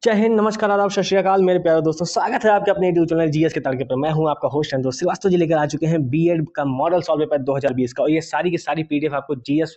जय हिंद, नमस्कार, आदाब, सत श्री अकाल मेरे प्यारे दोस्तों। स्वागत है आपके अपने यूट्यूब चैनल जीएस के तड़के पर। मैं हूं आपका होस्ट संतोष श्रीवास्तव जी, लेकर आ चुके हैं बीएड का मॉडल सॉल्व पेपर 2020 का। और ये सारी की सारी पीडीएफ आपको जीएस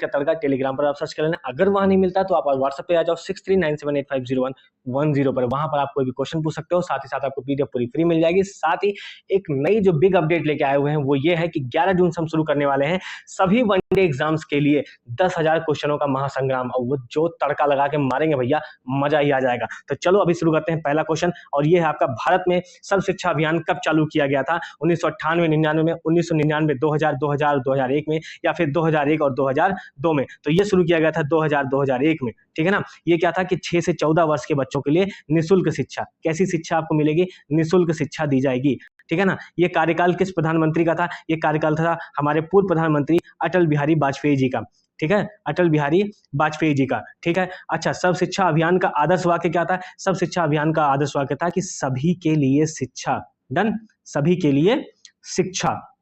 का तड़का टेलीग्राम पर आप सर्च कर लेना। अगर वहां नहीं मिलता तो आप व्हाट्सएप पे आ जाओ 6397850110 पर। वहां पर आप कोई भी क्वेश्चन पूछ सकते हो। साथ ही साथ आपको पीडीएफ पूरी फ्री मिल जाएगी। साथ ही एक नई जो बिग अपडेट लेके आए हुए हैं वो ये है कि 11 जून से हम शुरू करने वाले हैं सभी वनडे एग्जाम्स के लिए 10,000 क्वेश्चनों का महासंग्राम। और वो जो तड़का लगा के मारेंगे भैया, मजा ही आ जाएगा। तो चलो अभी शुरू करते हैं पहला क्वेश्चन। और ये है आपका, भारत में सर्व शिक्षा अभियान कब चालू किया गया था? 1998, 99 में, 1999, 2000, 2000, 2001 में, या फिर 2001 और 2002 में? तो ये शुरू किया गया था 2000, 2001 में। ठीक है ना। ये क्या था कि 6 से 14 वर्ष के बच्चों के लिए निःशुल्क शिक्षा। कैसी शिक्षा आपको मिलेगी? निःशुल्क शिक्षा दी जाएगी। ठीक है ना। ये कार्यकाल किस प्रधानमंत्री का था? ये कार्यकाल था हमारे पूर्व प्रधानमंत्री अटल बिहारी वाजपेयी जी का। ठीक है, अटल बिहारी वाजपेयी जी का। ठीक है। अच्छा, सर्व शिक्षा अभियान का आदर्श वाक्य क्या था? सर्व शिक्षा अभियान का आदर्श वाक्य था कि सभी के लिए शिक्षा। डन, सभी के लिए शिक्षा।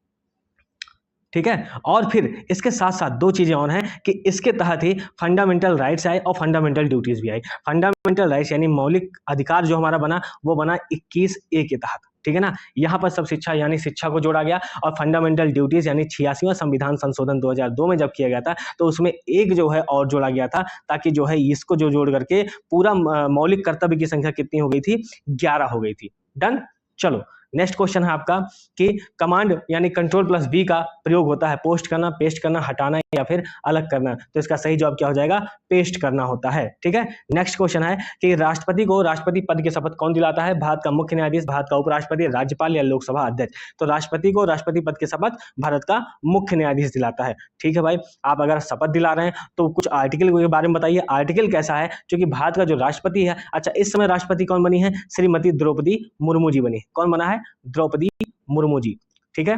ठीक है। और फिर इसके साथ साथ दो चीजें और हैं कि इसके तहत ही फंडामेंटल राइट्स आए और फंडामेंटल ड्यूटीज भी आई। फंडामेंटल राइट्स यानी मौलिक अधिकार जो हमारा बना वो बना 21A के तहत। ठीक है ना। यहाँ पर सब शिक्षा यानी शिक्षा को जोड़ा गया। और फंडामेंटल ड्यूटीज यानी 86वां संविधान संशोधन 2002 में जब किया गया था तो उसमें एक जो है और जोड़ा गया था, ताकि जो है इसको जो जोड़ करके पूरा मौलिक कर्तव्य की संख्या कितनी हो गई थी? 11 हो गई थी। डन। चलो नेक्स्ट क्वेश्चन है आपका कि कमांड यानी कंट्रोल+V का प्रयोग होता है पोस्ट करना, पेस्ट करना, हटाना या फिर अलग करना। तो इसका सही जवाब क्या हो जाएगा? पेस्ट करना होता है। ठीक है। नेक्स्ट क्वेश्चन है कि राष्ट्रपति को राष्ट्रपति पद की शपथ कौन दिलाता है? भारत का मुख्य न्यायाधीश, भारत का उपराष्ट्रपति, राज्यपाल या लोकसभा अध्यक्ष? तो राष्ट्रपति को राष्ट्रपति पद की शपथ भारत का मुख्य न्यायाधीश दिलाता है। ठीक है भाई, आप अगर शपथ दिला रहे हैं तो कुछ आर्टिकल के बारे में बताइए। आर्टिकल कैसा है? क्योंकि भारत का जो राष्ट्रपति है, अच्छा इस समय राष्ट्रपति कौन बनी है? श्रीमती द्रौपदी मुर्मू जी बनी। कौन बना है? द्रौपदी मुर्मू जी। ठीक है,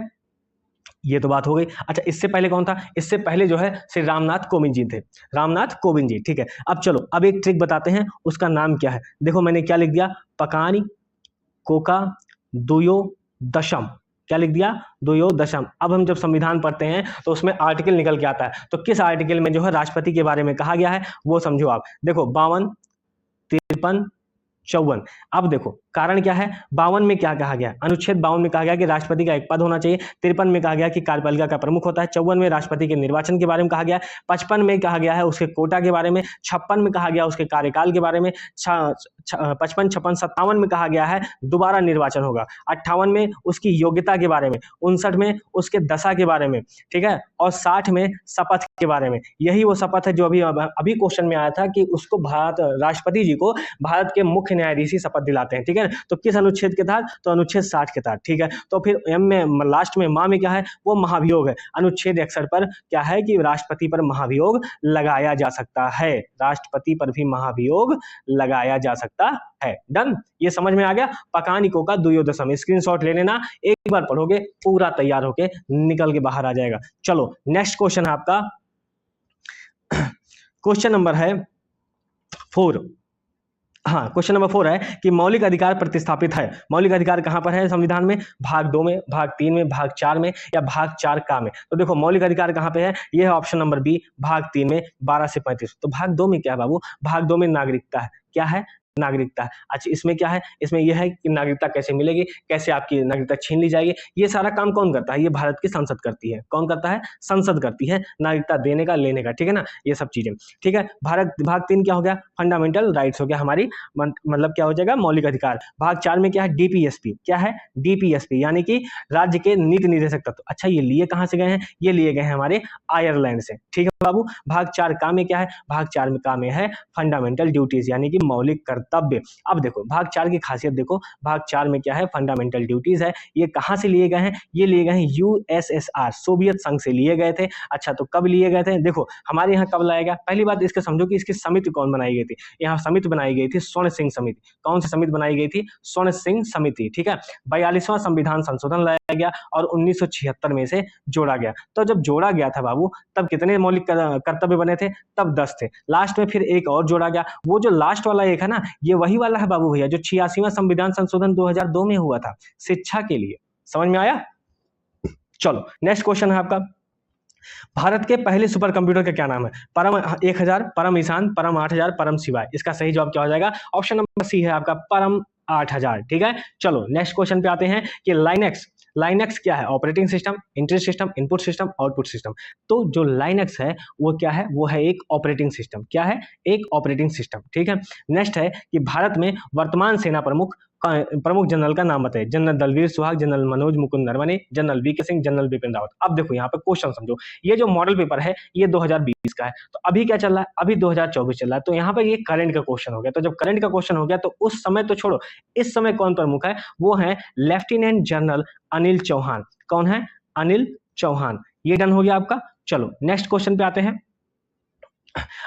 ये तो बात हो गई। अच्छा, इससे पहले कौन था? इससे पहले जो है श्री रामनाथ कोविंद जी थे। रामनाथ कोविंद जी। ठीक है। अब चलो अब एक ट्रिक बताते हैं, उसका नाम क्या है? देखो मैंने क्या लिख दिया, पकानी कोका दुयो दशम। क्या लिख दिया? दुयो दशम। अब हम जब संविधान पढ़ते हैं तो उसमें आर्टिकल निकल के आता है। तो किस आर्टिकल में जो है राष्ट्रपति के बारे में कहा गया है वो समझो आप। देखो 52, 53, 54। अब देखो कारण क्या है? 52 में क्या कहा गया? अनुच्छेद 52 में कहा गया कि राष्ट्रपति का एक पद होना चाहिए। 53 में कहा गया कि कार्यपालिका का प्रमुख होता है। 54 में राष्ट्रपति के निर्वाचन के बारे में कहा गया। 55 में कहा गया है उसके कोटा के बारे में। 56 में कहा गया उसके कार्यकाल के बारे में। 55, 56, 57 में कहा गया है दोबारा निर्वाचन होगा। 58 में उसकी योग्यता के बारे में। 59 में उसके दशा के बारे में। ठीक है। और 60 में शपथ के बारे में। यही वो शपथ है जो अभी क्वेश्चन में आया था कि उसको भारत राष्ट्रपति जी को भारत के मुख्य न्यायाधीश शपथ दिलाते हैं। ठीक है। तो किस अनुच्छेद के तहत? तो अनुच्छेद 60 के तहत। ठीक है। तो फिर एम में लास्ट में मां में क्या है? वो महाभियोग है। अनुच्छेद 61 पर क्या है कि राष्ट्रपति पर महाभियोग लगाया जा सकता है। राष्ट्रपति पर भी महाभियोग लगाया जा सकता है। डन, ये समझ में आ गया। पकानिको का दुयोदशम स्क्रीनशॉट ले लेना, एक बार पढ़ोगे पूरा तैयार होके निकल के बाहर आ जाएगा। चलो नेक्स्ट क्वेश्चन है आपका, क्वेश्चन नंबर है 4। हाँ, क्वेश्चन नंबर 4 है कि मौलिक अधिकार प्रतिस्थापित है। मौलिक अधिकार कहां पर है संविधान में? भाग 2 में, भाग 3 में, भाग 4 में या भाग 4 का में? तो देखो मौलिक अधिकार कहां पे है? ये है ऑप्शन नंबर बी, भाग 3 में 12 से 35। तो भाग 2 में क्या है बाबू? भाग 2 में नागरिकता है। क्या है? नागरिकता है। अच्छा, इसमें क्या है? इसमें यह है कि नागरिकता कैसे मिलेगी, कैसे आपकी नागरिकता छीन ली जाएगी। ये सारा काम कौन करता है? ये भारत की संसद करती है। कौन करता है? संसद करती है, नागरिकता देने का, लेने का। ठीक है ना, ये सब चीजें। ठीक है। भारत भाग 3 क्या हो गया? फंडामेंटल राइट्स हो गया हमारी, मतलब क्या हो जाएगा? मौलिक अधिकार। भाग 4 में क्या है? डीपीएसपी। क्या है? डीपीएसपी यानी कि राज्य के नीति निर्देशक तत्व। अच्छा, ये लिए कहां से गए हैं? ये लिए गए हैं हमारे आयरलैंड से। ठीक है बाबू। भाग 4 का में क्या है? भाग 4 में का में है फंडामेंटल ड्यूटीज यानी कि मौलिक कर्तव्य। अब देखो भाग 4 की खासियत देखो, भाग 4 में क्या है? फंडामेंटल ड्यूटीज है। ये कहां से लिए गए हैं? ये लिए गए हैं यूएसएसआर, सोवियत संघ से लिए गए थे। अच्छा, तो कब लिए गए थे? देखो हमारे यहाँ कब लाया गया? पहली बात इसके समझो कि इसकी समिति कौन बनाई गई थी। यहाँ समिति बनाई गई थी स्वर्ण सिंह समिति। कौन सी समिति बनाई गई थी? स्वर्ण सिंह समिति। ठीक है। 42वां संविधान संशोधन लाया गया और 1976 में से जोड़ा गया। तो जब जोड़ा गया था बाबू, तब कितने मौलिक कर्तव्य बने थे? तब 10 थे। लास्ट में फिर एक और जोड़ा गया। वो जो लास्ट वाला एक है ना, ये वही वाला है बाबू भैया जो 86वां संविधान संशोधन 2002 में हुआ था शिक्षा के लिए। समझ में आया? चलो नेक्स्ट क्वेश्चन है आपका, भारत के पहले सुपर कंप्यूटर का क्या नाम है? परम 1000, परम ईशान, परम 8000, परम शिवाय। इसका सही जवाब क्या हो जाएगा? ऑप्शन नंबर सी है आपका परम 8000। ठीक है, चलो नेक्स्ट क्वेश्चन पे आते हैं कि लाइनेक्स, लाइनेक्स क्या है? Operating system, inter system, input system, output system. तो जो लाइनेक्स है वो क्या है? वो है एक ऑपरेटिंग सिस्टम। क्या है? एक ऑपरेटिंग सिस्टम। ठीक है, नेक्स्ट है कि भारत में वर्तमान सेना प्रमुख प्रमुख जनरल का नाम बताइए। General Dalbir Suhag, general Manoj Mukund Naravane, general V K Singh, general Bipin Rawat. अब देखो यहाँ पे क्वेश्चन समझो, ये जो मॉडल पेपर है ये 2020 का है, तो अभी क्या चल रहा है? अभी 2024 चल रहा है, तो यहाँ पर ये करंट का क्वेश्चन हो गया। तो जब करंट का क्वेश्चन हो गया तो उस समय तो छोड़ो, इस समय कौन प्रमुख है? वो है लेफ्टिनेंट जनरल अनिल चौहान। कौन है? अनिल चौहान। ये डन हो गया आपका। चलो नेक्स्ट क्वेश्चन पे आते हैं।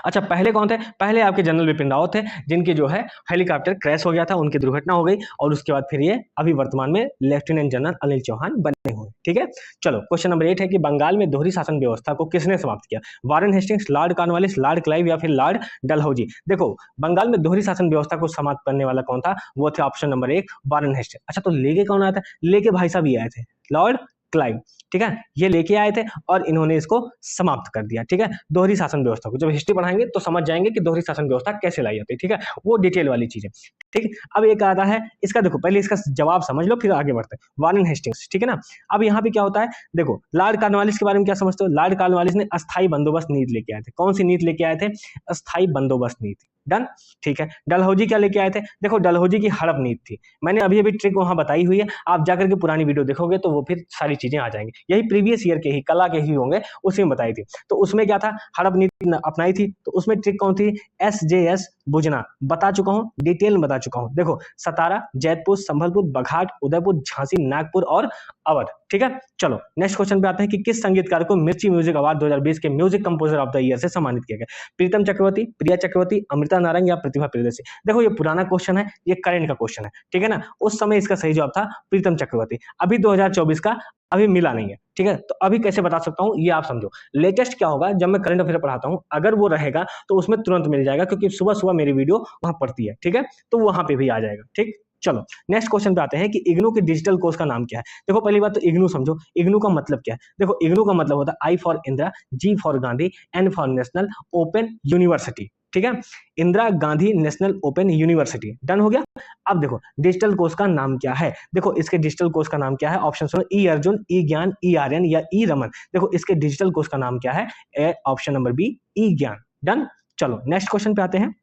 अच्छा, पहले कौन थे? पहले आपके जनरल बिपिन रावत थे, जिनकी जो है हेलीकॉप्टर क्रैश हो गया था, उनकी दुर्घटना हो गई, और उसके बाद फिर ये अभी वर्तमान में लेफ्टिनेंट जनरल अनिल चौहान बने हुए। ठीक है, चलो क्वेश्चन नंबर 8 है कि बंगाल में दोहरी शासन व्यवस्था को किसने समाप्त किया? Warren Hastings, Lord Cornwallis, Lord Clive या फिर लॉर्ड डलहौजी। देखो, बंगाल में दोहरी शासन व्यवस्था को समाप्त करने वाला कौन था? वो थे ऑप्शन नंबर 1 वारेन हेस्टिंग्स। अच्छा, तो लेके कौन आया था? लेके भाई साहब ही आए थे, लॉर्ड क्लाइव। ठीक है, ये लेके आए थे और इन्होंने इसको समाप्त कर दिया। ठीक है, दोहरी शासन व्यवस्था को जब हिस्ट्री पढ़ाएंगे तो समझ जाएंगे कि दोहरी शासन व्यवस्था कैसे लाई जाती है। ठीक है, वो डिटेल वाली चीज है। ठीक है, अब एक आता है इसका, देखो पहले इसका जवाब समझ लो फिर आगे बढ़ते हैं। वारेन हेस्टिंग्स, ठीक है ना। अब यहाँ पे क्या होता है, देखो लॉर्ड कॉर्नवालिस के बारे में क्या समझते हो? लॉर्ड कॉर्नवालिस ने अस्थायी बंदोबस्त नीति लेके आए थे। कौन सी नीति लेके आए थे? अस्थायी बंदोबस्त नीति। डन। ठीक है, डलहौजी क्या लेके आए थे? देखो डलहौजी की हड़प नीति थी। मैंने अभी अभी ट्रिक वहां बताई हुई है, आप जाकर के पुरानी वीडियो देखोगे तो वो फिर सारी चीजें आ जाएंगी। यही प्रीवियस ईयर के ही कला के ही होंगे, उसी में बताई थी। तो उसमें क्या था? हड़प नीति अपनाई थी। तो उसमें ट्रिक कौन थी? SJS बुजना। बता चुका हूं, डिटेल में बता चुका हूं। देखो सतारा, जैतपुर, संभलपुर, बघाट, उदयपुर, झांसी, नागपुर और अवध। ठीक है, चलो नेक्स्ट क्वेश्चन पे आते हैं कि किस संगीतकार को मिर्ची म्यूजिक अवार्ड 2020 के music composer of the year से सम्मानित किया गया? प्रीतम चक्रवर्ती, प्रिया चक्रवर्ती, अमृता नारंग या प्रतिभा प्रियदर्शी। देखो ये पुराना क्वेश्चन है, ये करंट का क्वेश्चन है। ठीक है ना, उस समय इसका सही जवाब था प्रीतम चक्रवर्ती। अभी 2024 का अभी मिला नहीं है। ठीक है, तो अभी कैसे बता सकता हूं ये आप समझो। लेटेस्ट क्या होगा, जब मैं करंट अफेयर पढ़ाता हूं अगर वो रहेगा तो उसमें तुरंत मिल जाएगा, क्योंकि सुबह सुबह मेरी वीडियो वहां पड़ती है। ठीक है, तो वहां पे भी आ जाएगा। ठीक, चलो नेक्स्ट क्वेश्चन पे आते हैं कि इग्नू के डिजिटल कोर्स का नाम क्या है? देखो पहली बात तो इग्नू समझो, इग्नू का मतलब क्या है? देखो इग्नू का मतलब होता है I for Indira, G for Gandhi, N for national open university. ठीक है, Indira Gandhi national open university. Done हो गया। अब देखो डिजिटल कोर्स का नाम क्या है? देखो इसके डिजिटल कोर्स का नाम क्या है? ऑप्शन सुनो, ई अर्जुन, ई ज्ञान, ई आर्यन या ई रमन। देखो इसके डिजिटल कोर्स का नाम क्या है? ऑप्शन नंबर बी, ई ज्ञान। डन। चलो नेक्स्ट क्वेश्चन पे आते हैं।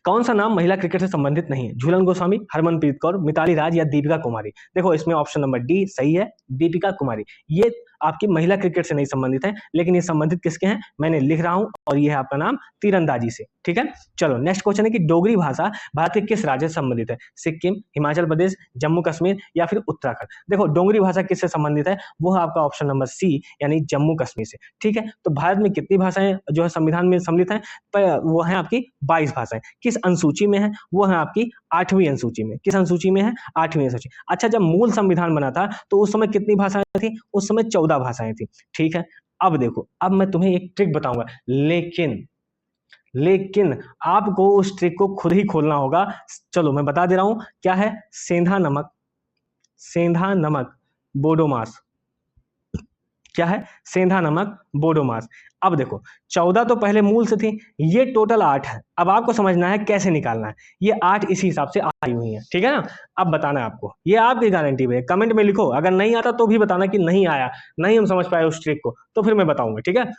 कौन सा नाम महिला क्रिकेट से संबंधित नहीं है? झूलन गोस्वामी, हरमनप्रीत कौर, मिताली राज या दीपिका कुमारी। देखो इसमें ऑप्शन नंबर डी सही है, दीपिका कुमारी। ये आपकी महिला क्रिकेट से नहीं संबंधित है, लेकिन ये संबंधित किसके हैं मैंने लिख रहा हूं, और ये है आपका नाम तीरंदाजी से। ठीक है, चलो नेक्स्ट क्वेश्चन है कि डोगरी भाषा भारत के किस राज्य से संबंधित है? सिक्किम, हिमाचल प्रदेश, जम्मू कश्मीर या फिर उत्तराखंड। देखो डोगरी भाषा किससे संबंधित है? वो है आपका ऑप्शन नंबर सी, यानी जम्मू कश्मीर से। ठीक है, तो भारत में कितनी भाषाएं जो है संविधान में सम्मिलित है? वो है आपकी 22 भाषाएं। किस अनुसूची में है? वो है आपकी 8वीं अनुसूची में। किस अनुसूची में है? 8वीं अनुसूची। अच्छा, जब मूल संविधान बना था तो उस समय कितनी भाषाएं थी? उस समय 14 भाषाएं थी। ठीक है, अब देखो, अब मैं तुम्हें एक ट्रिक बताऊंगा, लेकिन आपको उस ट्रिक को खुद ही खोलना होगा। चलो मैं बता दे रहा हूं क्या है। सेंधा नमक, सेंधा नमक बोडोमास। क्या है? सेंधा नमक बोडोमास। अब देखो 14 तो पहले मूल से थी, ये टोटल 8 है। अब आपको समझना है कैसे निकालना है। ये 8 इसी हिसाब से आई हुई है। ठीक है ना, अब बताना है आपको, ये आपकी गारंटी है। कमेंट में लिखो, अगर नहीं आता तो भी बताना कि नहीं आया, नहीं हम समझ पाए उस ट्रिक को, तो फिर मैं बताऊंगा। ठीक है,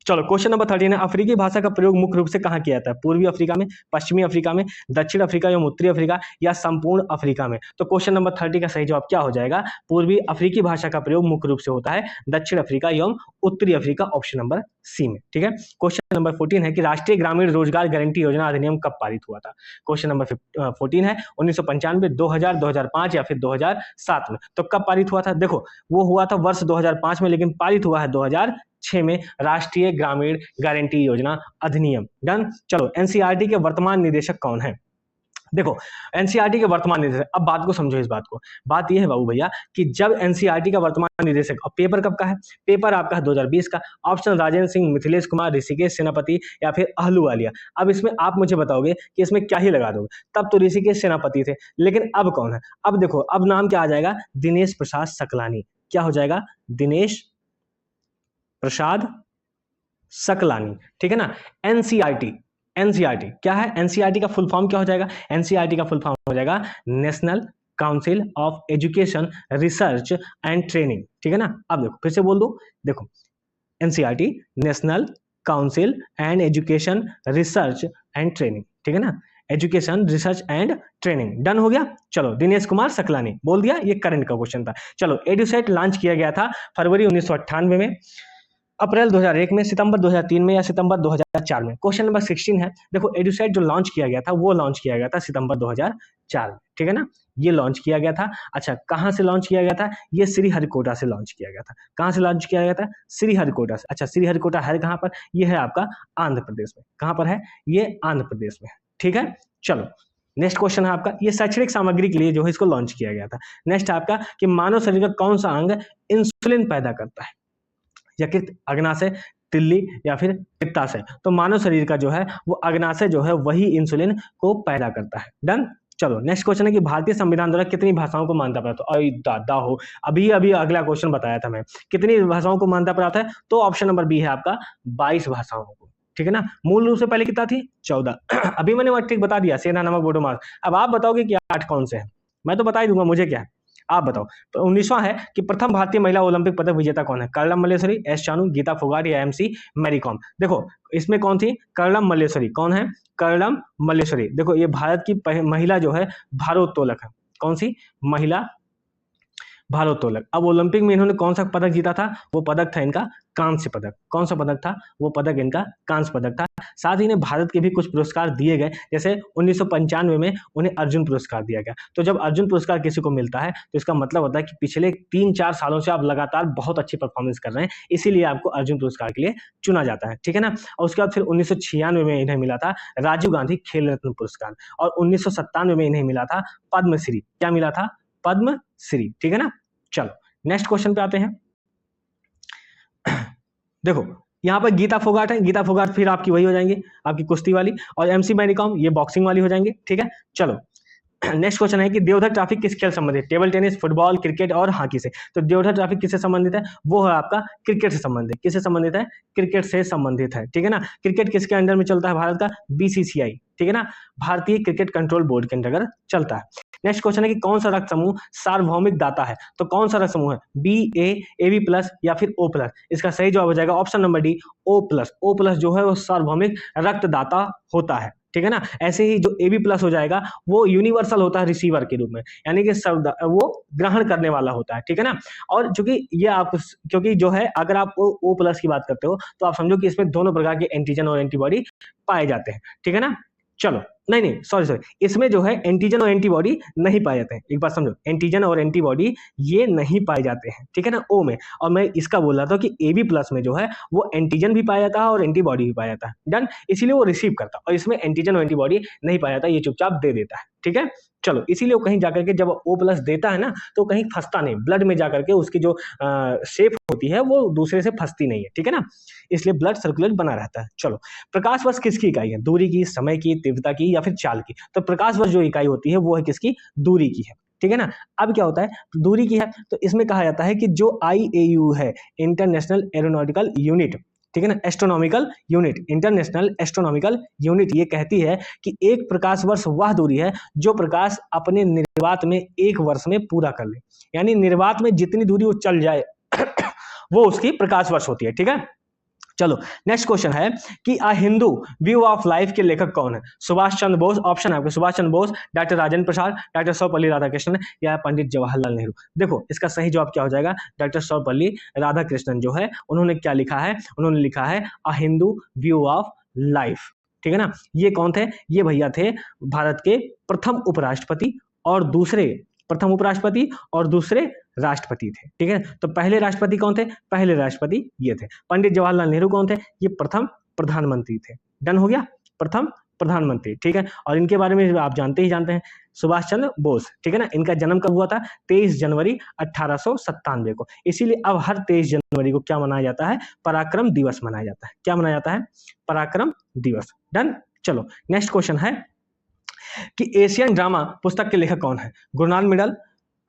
चलो क्वेश्चन नंबर 13 है, अफ्रीकी भाषा का प्रयोग मुख्य रूप से कहाँ किया जाता है? पूर्वी अफ्रीका में, पश्चिमी अफ्रीका में, दक्षिण अफ्रीका एवं उत्तरी अफ्रीका या संपूर्ण अफ्रीका में? तो क्वेश्चन नंबर 30 का सही जवाब क्या हो जाएगा? पूर्वी अफ्रीकी भाषा का प्रयोग मुख्य रूप से होता है दक्षिण अफ्रीका एवं उत्तरी अफ्रीका, ऑप्शन नंबर सी में। ठीक है, क्वेश्चन नंबर 14 है कि राष्ट्रीय ग्रामीण रोजगार गारंटी योजना अधिनियम कब पारित हुआ था? क्वेश्चन नंबर 14 है 1995, 2000, 2005 या फिर 2007 में। तो कब पारित हुआ था? देखो वो हुआ था वर्ष 2005 में, लेकिन पारित हुआ है 2006 में, राष्ट्रीय ग्रामीण गारंटी योजना अधिनियम। डन। चलो एनसीईआरटी के वर्तमान निदेशक कौन है? देखो एनसीईआरटी के वर्तमान निदेशक, अब बात को समझो इस बात को। बात यह है बाबू भैया कि जब एनसीईआरटी का वर्तमान निदेशक, अब पेपर कब का है? पेपर आपका है 2020 का। ऑप्शन राजेंद्र सिंह, मिथिलेश कुमार, ऋषिकेश सेनापति या फिर अहलूवालिया। अब इसमें आप मुझे बताओगे कि इसमें क्या ही लगा दोगे, तब तो ऋषिकेश सेनापति थे, लेकिन अब कौन है? अब देखो, अब नाम क्या आ जाएगा? दिनेश प्रसाद सकलानी। क्या हो जाएगा? दिनेश प्रसाद सकलानी, ठीक है ना। एनसीईआरटी, एनसीईआरटी क्या है, एनसीईआरटी का फुल फॉर्म क्या हो जाएगा, एनसीईआरटी का फुल फॉर्म हो जाएगा national council of education research and training, ठीक है ना। अब देखो फिर से बोल दो, देखो NCERT national council and education research and training, ठीक है ना, education research and training, done हो गया। चलो दिनेश कुमार सकलानी बोल दिया, ये करंट का क्वेश्चन था। चलो एडुसेट लॉन्च किया गया था फरवरी 1998 में, अप्रैल 2001 में, सितंबर 2003 में या सितंबर 2004 में। क्वेश्चन नंबर 16 है, देखो एडुसेट जो लॉन्च किया गया था वो लॉन्च किया गया था सितंबर 2004 में, ठीक है ना, ये लॉन्च किया गया था। अच्छा कहाँ से लॉन्च किया गया था, ये श्रीहरिकोटा से लॉन्च किया गया था। कहाँ से लॉन्च किया गया था, श्रीहरिकोटा से। अच्छा श्रीहरिकोटा है कहाँ पर, ये है आपका आंध्र प्रदेश में। कहाँ पर है, ये आंध्र प्रदेश में, ठीक है। चलो नेक्स्ट क्वेश्चन है आपका, ये शैक्षणिक सामग्री के लिए जो है इसको लॉन्च किया गया था। नेक्स्ट है आपका कि मानव शरीर का कौन सा अंग इंसुलिन पैदा करता है, यकृत, अग्नाशय, तिल्ली या फिर पित्ताशय। तो मानव शरीर का जो है वो अग्नाशय जो है वही इंसुलिन को पैदा करता है, डन। चलो नेक्स्ट क्वेश्चन है कि भारतीय संविधान द्वारा कितनी भाषाओं को मान्यता प्राप्त, अरे दादा हो, अभी अभी अगला क्वेश्चन बताया था मैं, कितनी भाषाओं को मान्यता प्राप्त है, तो ऑप्शन नंबर बी है आपका 22 भाषाओं को, ठीक है ना। मूल रूप से पहले कितना थी, 14। अभी मैंने ठीक बता दिया, सेना नमक बोडो मार्ग। अब आप बताओगे कि 8 कौन से हैं, मैं तो बता ही दूंगा, मुझे क्या है, आप बताओ। तो 19वां है कि प्रथम भारतीय महिला ओलंपिक पदक विजेता कौन है, कर्णम मल्लेश्वरी, एस चानू, गीता फोगाट या एमसी मैरी कॉम। देखो इसमें कौन थी, कर्णम मल्लेश्वरी। कौन है, कर्णम मल्लेश्वरी। देखो ये भारत की महिला जो है भारोत्तोलक है, कौन सी महिला, भारोत्तोलक। अब ओलंपिक में इन्होंने कौन सा पदक जीता था, वो पदक था इनका कांस्य पदक। कौन सा पदक था, वो पदक इनका कांस्य पदक था। साथ ही इन्हें भारत के भी कुछ पुरस्कार दिए गए, जैसे 1995 में उन्हें अर्जुन पुरस्कार दिया गया। तो जब अर्जुन पुरस्कार किसी को मिलता है तो इसका मतलब होता है कि पिछले 3-4 सालों से आप लगातार बहुत अच्छी परफॉर्मेंस कर रहे हैं, इसीलिए आपको अर्जुन पुरस्कार के लिए चुना जाता है, ठीक है ना। और उसके बाद फिर 1996 में इन्हें मिला था राजीव गांधी खेल रत्न पुरस्कार, और 1997 में इन्हें मिला था पद्मश्री। क्या मिला था, पद्मश्री, ठीक है ना। चलो नेक्स्ट क्वेश्चन पे आते हैं। देखो यहाँ पर गीता फोगाट है, गीता फोगाट फिर आपकी वही हो जाएंगी, आपकी कुश्ती वाली, और एमसी मैरी कॉम ये बॉक्सिंग वाली हो जाएंगे, ठीक है। चलो नेक्स्ट क्वेश्चन है कि देवधर ट्रॉफी किस खेल संबंधित, टेबल टेनिस, फुटबॉल, क्रिकेट और हॉकी से। तो देवधर ट्रॉफी किससे संबंधित है, वो है आपका क्रिकेट से संबंधित। किससे संबंधित है, क्रिकेट से संबंधित है, ठीक है ना। क्रिकेट किसके अंडर में चलता है भारत का, बीसीसीआई, ठीक है ना, भारतीय क्रिकेट कंट्रोल बोर्ड के अंतर्गत चलता है। नेक्स्ट क्वेश्चन है कि कौन सा रक्त समूह सार्वभौमिक दाता है। तो कौन सा रक्त समूह है, बी, ए बी प्लस या फिर ओ प्लस। इसका सही जवाब हो जाएगा option number D, O plus. O plus जो है वो सार्वभौमिक रक्तदाता होता है, ठीक है ना। ऐसे ही जो ए बी प्लस हो जाएगा वो यूनिवर्सल होता है रिसीवर के रूप में, यानी कि वो ग्रहण करने वाला होता है, ठीक है ना। और चूंकि ये आप, क्योंकि जो है अगर आप ओ प्लस की बात करते हो तो आप समझो कि इसमें दोनों प्रकार के एंटीजन और एंटीबॉडी पाए जाते हैं, ठीक है ना। चलो नहीं सॉरी, इसमें जो है एंटीजन और एंटीबॉडी नहीं पाए जाते हैं। एक बात समझो, एंटीजन और एंटीबॉडी ये नहीं पाए जाते हैं, ठीक है ना, ओ में। और मैं इसका बोल रहा था कि ए बी प्लस में जो है वो एंटीजन भी पाया जाता है और एंटीबॉडी भी पाया जाता है, डन। इसीलिए वो रिसीव करता है, और इसमें एंटीजन और एंटीबॉडी नहीं पाया जाता, ये चुपचाप दे देता है, ठीक है। चलो इसीलिए वो कहीं जाकर के जब ओ प्लस देता है ना तो कहीं फंसता नहीं, ब्लड में जाकर के उसकी जो शेप होती है वो दूसरे से फंसती नहीं है, ठीक है ना, इसलिए ब्लड सर्कुलेट बना रहता है। चलो प्रकाश वर्ष किसकी इकाई है, दूरी की, समय की, तीव्रता की या फिर चाल की। तो प्रकाश वर्ष जो इकाई होती है वो है किसकी, दूरी की है, ठीक है ना। अब क्या होता है, दूरी की है तो इसमें कहा जाता है कि जो IAU है, इंटरनेशनल एरोनॉटिकल यूनिट, ठीक है ना, astronomical unit, international astronomical unit, ये कहती है कि एक प्रकाश वर्ष वह दूरी है जो प्रकाश अपने निर्वात में 1 वर्ष में पूरा कर ले, यानी निर्वात में जितनी दूरी वो चल जाए वो उसकी प्रकाश वर्ष होती है, ठीक है। चलो नेक्स्ट क्वेश्चन है कि अ हिंदू व्यू ऑफ लाइफ के लेखक कौन है, सुभाष चंद्र बोस। ऑप्शन है आपके सुभाष चंद्र बोस, डॉक्टर राजेंद्र प्रसाद, डॉक्टर सर्वपल्ली राधाकृष्णन या पंडित जवाहरलाल नेहरू। देखो इसका सही जवाब क्या हो जाएगा, डॉक्टर सर्वपल्ली राधाकृष्णन जो है उन्होंने क्या लिखा है, उन्होंने लिखा है अ हिंदू व्यू ऑफ लाइफ, ठीक है ना। ये कौन थे, ये भैया थे भारत के प्रथम उपराष्ट्रपति और दूसरे राष्ट्रपति थे, ठीक है। तो पहले राष्ट्रपति कौन थे, पहले राष्ट्रपति ये थे। पंडित जवाहरलाल नेहरू कौन थे, ये प्रथम प्रधानमंत्री थे, डन हो गया, प्रथम प्रधानमंत्री, ठीक है। और इनके बारे में आप जानते हैं सुभाष चंद्र बोस, ठीक है ना। इनका जन्म कब हुआ था, 23 जनवरी 1897 को। इसीलिए अब हर 23 जनवरी को क्या मनाया जाता है, पराक्रम दिवस मनाया जाता है। क्या मनाया जाता है, पराक्रम दिवस, डन। चलो नेक्स्ट क्वेश्चन है कि एशियन ड्रामा पुस्तक के लेखक कौन है, Gunnar Myrdal,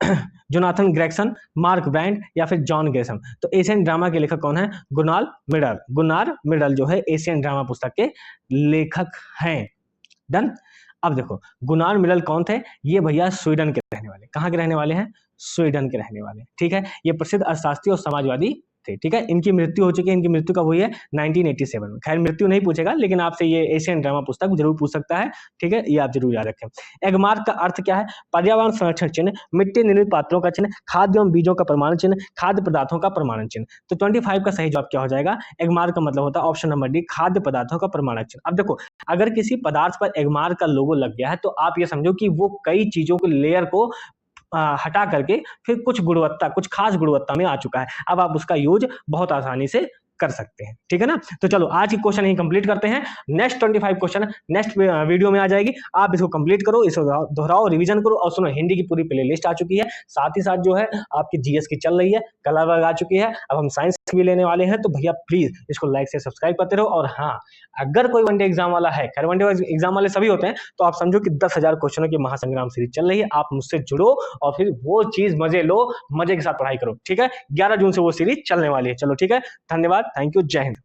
Jonathan Gregson, Mark Brand या फिर जॉन ग्रेसम। तो एशियन ड्रामा के लेखक कौन है? Gunnar middle. गुनार मिडल जो है एशियन ड्रामा पुस्तक के लेखक हैं। डन। अब देखो गुनार मिडल कौन थे? ये भैया स्वीडन के रहने वाले। कहाँ के रहने वाले हैं? स्वीडन के रहने वाले। ठीक है, ये प्रसिद्ध अर्थशास्त्री और समाजवादी थे। ठीक है, इनकी मृत्यु हो चुकी है। इनकी मृत्यु कब हुई है? 1987 में। खैर मृत्यु नहीं पूछेगा, लेकिन आपसे ये एशियन ड्रामा पुस्तक जरूर पूछ सकता है। ठीक है, ये आप जरूर याद रखें। एगमार्क का अर्थ क्या है? पर्यावरण संरक्षण चिन्ह, मिट्टी निर्मित पात्रों का चिन्ह, खाद्य एवं बीजों का प्रमाण चिन्ह, खाद्य पदार्थों का प्रमाणन चिन्ह। तो 25 का सही जवाब क्या हो जाएगा? एगमार्क का मतलब होता है ऑप्शन नंबर डी, खाद्य पदार्थों का प्रमाणक चिन्ह। अब देखो अगर किसी पदार्थ पर एगमार्क का लोगो लग गया है तो आप ये समझो कि वो कई चीजों के लेयर को हटा करके फिर कुछ खास गुणवत्ता में आ चुका है। अब आप उसका यूज बहुत आसानी से कर सकते हैं। ठीक है ना? तो चलो आज की क्वेश्चन यही कंप्लीट करते हैं। नेक्स्ट 25 क्वेश्चन नेक्स्ट वीडियो में आ जाएगी। आप इसको कंप्लीट करो, इसको दोहराओ, रिवीजन करो और सुनो हिंदी की पूरी प्लेलिस्ट आ चुकी है। साथ ही साथ जो है आपकी जीएस की चल रही है, कला वर्ग आ चुकी है, अब हम साइंस भी लेने वाले हैं। तो भैया प्लीज इसको लाइक से सब्सक्राइब करते रहो। और हाँ, अगर कोई वनडे एग्जाम वाला है, खैर वनडे एग्जाम वाले सभी होते हैं, तो आप समझो कि 10,000 क्वेश्चनों की महासंग्राम सीरीज चल रही है। आप मुझसे जुड़ो और फिर वो चीज मजे लो, मजे के साथ पढ़ाई करो। ठीक है, 11 जून से वो सीरीज चलने वाली है। चलो ठीक है, धन्यवाद, थैंक यू, जय हिंद।